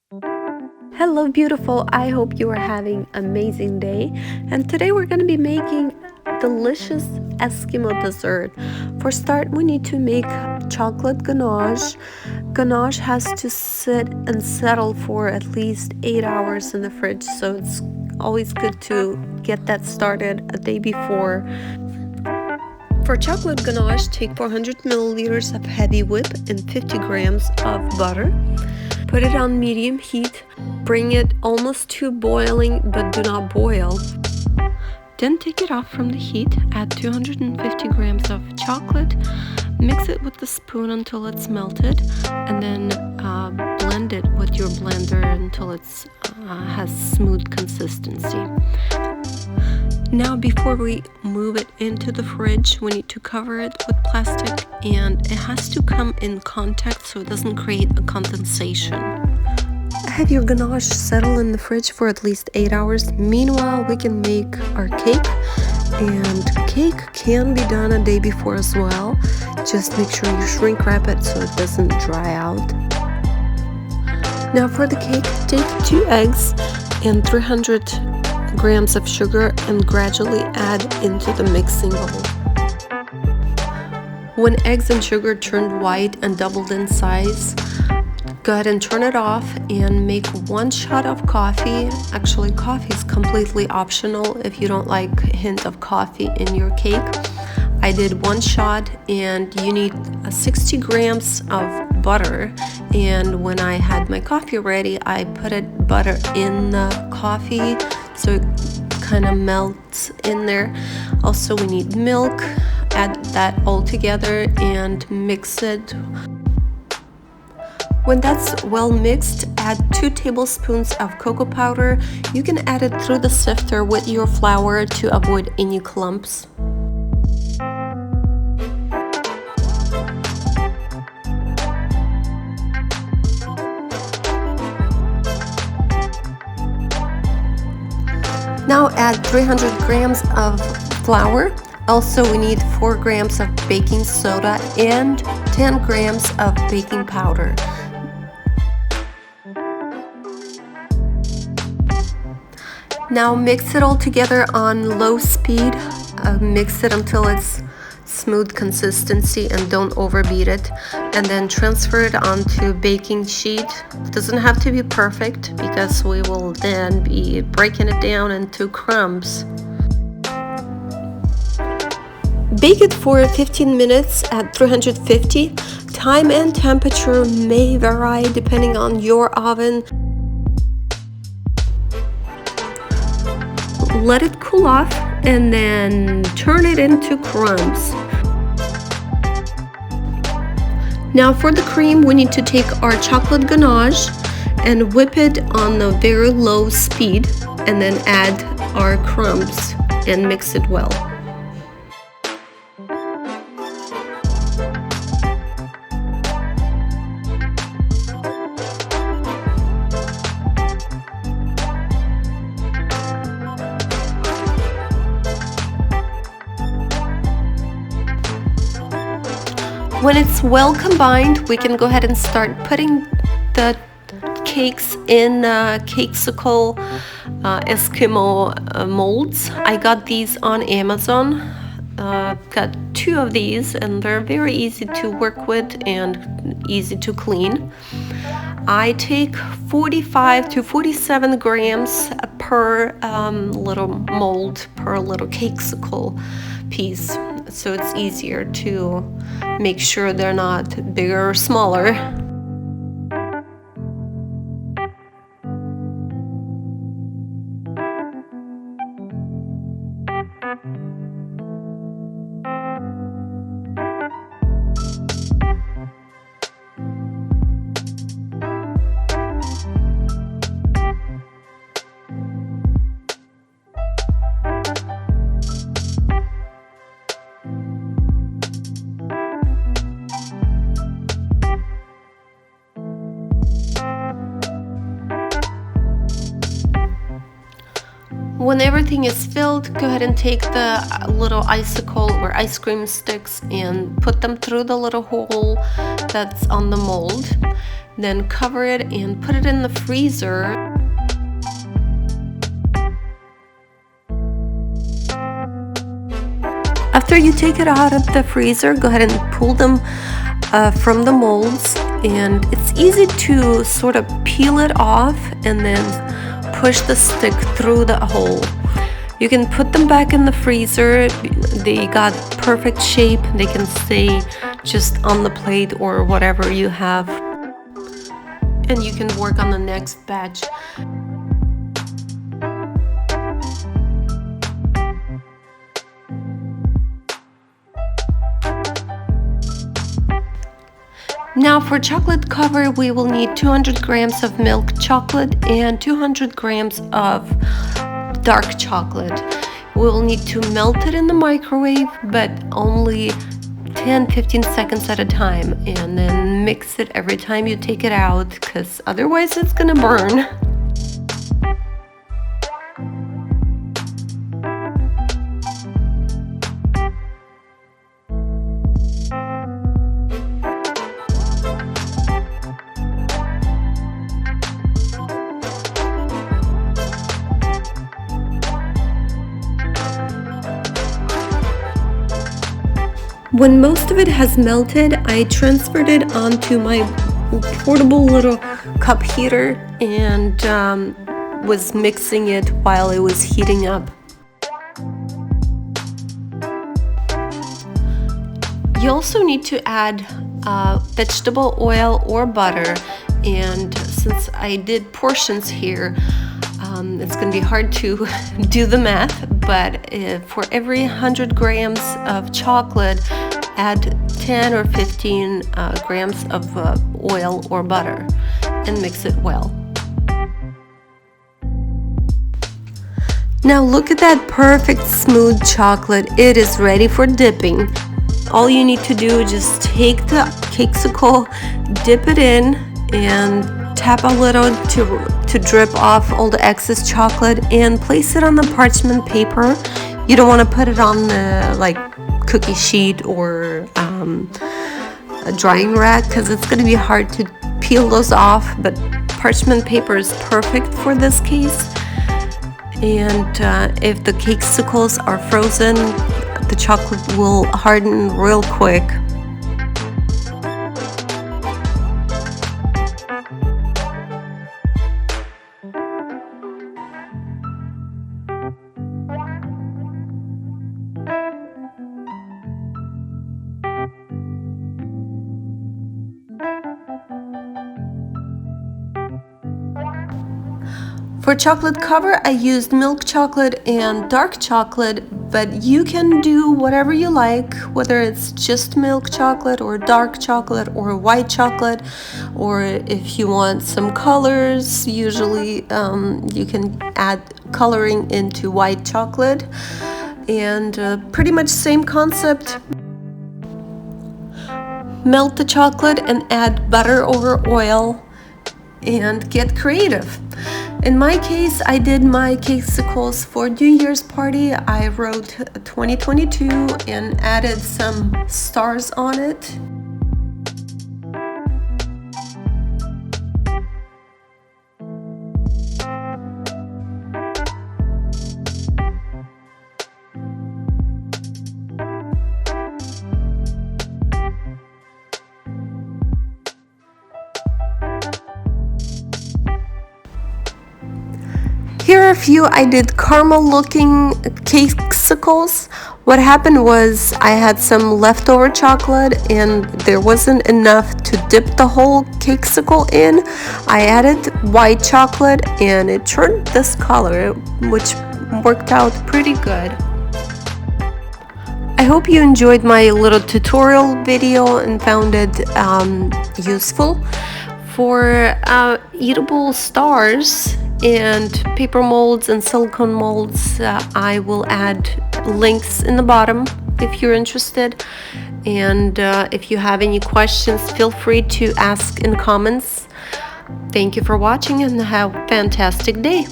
Hello beautiful, I hope you are having an amazing day, and today we're going to be making delicious Eskimo dessert. For start, we need to make chocolate ganache. Ganache has to sit and settle for at least 8 hours in the fridge, so it's always good to get that started a day before. For chocolate ganache, take 400 milliliters of heavy whip and 50 grams of butter. Put it on medium heat, bring it almost to boiling but do not boil. Then take it off from the heat, add 250 grams of chocolate, mix it with the spoon until it's melted, and then blend it with your blender until it has smooth consistency. Now before we move it into the fridge, we need to cover it with plastic, and it has to come in contact so it doesn't create a condensation. Have your ganache settle in the fridge for at least 8 hours. Meanwhile, we can make our cake, and cake can be done a day before as well. Just make sure you shrink wrap it so it doesn't dry out. Now for the cake, take 2 eggs and 300 grams of sugar and gradually add into the mixing bowl. When eggs and sugar turned white and doubled in size, go ahead and turn it off and make 1 shot of coffee. Actually, coffee is completely optional if you don't like a hint of coffee in your cake. I did 1 shot, and you need 60 grams of butter, and when I had my coffee ready, I put butter in the coffee so it kind of melts in there. Also, we need milk. Add that all together and mix it. When that's well mixed, add 2 tablespoons of cocoa powder. You can add it through the sifter with your flour to avoid any clumps. Now add 300 grams of flour. Also, we need 4 grams of baking soda and 10 grams of baking powder. Now mix it all together on low speed. Mix it until it's smooth consistency and don't overbeat it, and then transfer it onto baking sheet. It doesn't have to be perfect because we will then be breaking it down into crumbs. Bake it for 15 minutes at 350. Time and temperature may vary depending on your oven. Let it cool off and then turn it into crumbs. Now for the cream, we need to take our chocolate ganache and whip it on a very low speed, and then add our crumbs and mix it well. When it's well combined, we can go ahead and start putting the cakes in Cakesicle Eskimo molds. I got these on Amazon. Got 2 of these, and they're very easy to work with and easy to clean. I take 45 to 47 grams per little mold, per little Cakesicle piece, so it's easier to make sure they're not bigger or smaller. When everything is filled, go ahead and take the little icicle or ice cream sticks and put them through the little hole that's on the mold. Then cover it and put it in the freezer. After you take it out of the freezer, go ahead and pull them from the molds, and it's easy to sort of peel it off and then push the stick through the hole. You can put them back in the freezer. They got perfect shape. They can stay just on the plate or whatever you have, and you can work on the next batch. Now for chocolate cover, we will need 200 grams of milk chocolate and 200 grams of dark chocolate. We'll need to melt it in the microwave, but only 10-15 seconds at a time, and then mix it every time you take it out, because otherwise it's gonna burn. When most of it has melted, I transferred it onto my portable little cup heater and was mixing it while it was heating up. You also need to add vegetable oil or butter, and since I did portions here, it's going to be hard to do the math, but for every 100 grams of chocolate, add 10 or 15 grams of oil or butter and mix it well. Now look at that perfect smooth chocolate. It is ready for dipping. All you need to do is just take the Cakesicle, dip it in, and tap a little to drip off all the excess chocolate, and place it on the parchment paper. You don't want to put it on the cookie sheet or a drying rack, because it's going to be hard to peel those off, but parchment paper is perfect for this case. And if the Cakesicles are frozen, the chocolate will harden real quick. For chocolate cover, I used milk chocolate and dark chocolate, but you can do whatever you like, whether it's just milk chocolate or dark chocolate or white chocolate, or if you want some colors, usually you can add coloring into white chocolate, and pretty much same concept. Melt the chocolate and add butter over oil and get creative. In my case, I did my Cakesicles for New Year's party. I wrote 2022 and added some stars on it. Here are a few I did caramel looking Cakesicles. What happened was I had some leftover chocolate and there wasn't enough to dip the whole Cakesicle in. I added white chocolate and it turned this color, which worked out pretty good. I hope you enjoyed my little tutorial video and found it useful. For eatable stars and paper molds and silicone molds, I will add links in the bottom if you're interested. And if you have any questions, feel free to ask in the comments. Thank you for watching and have a fantastic day.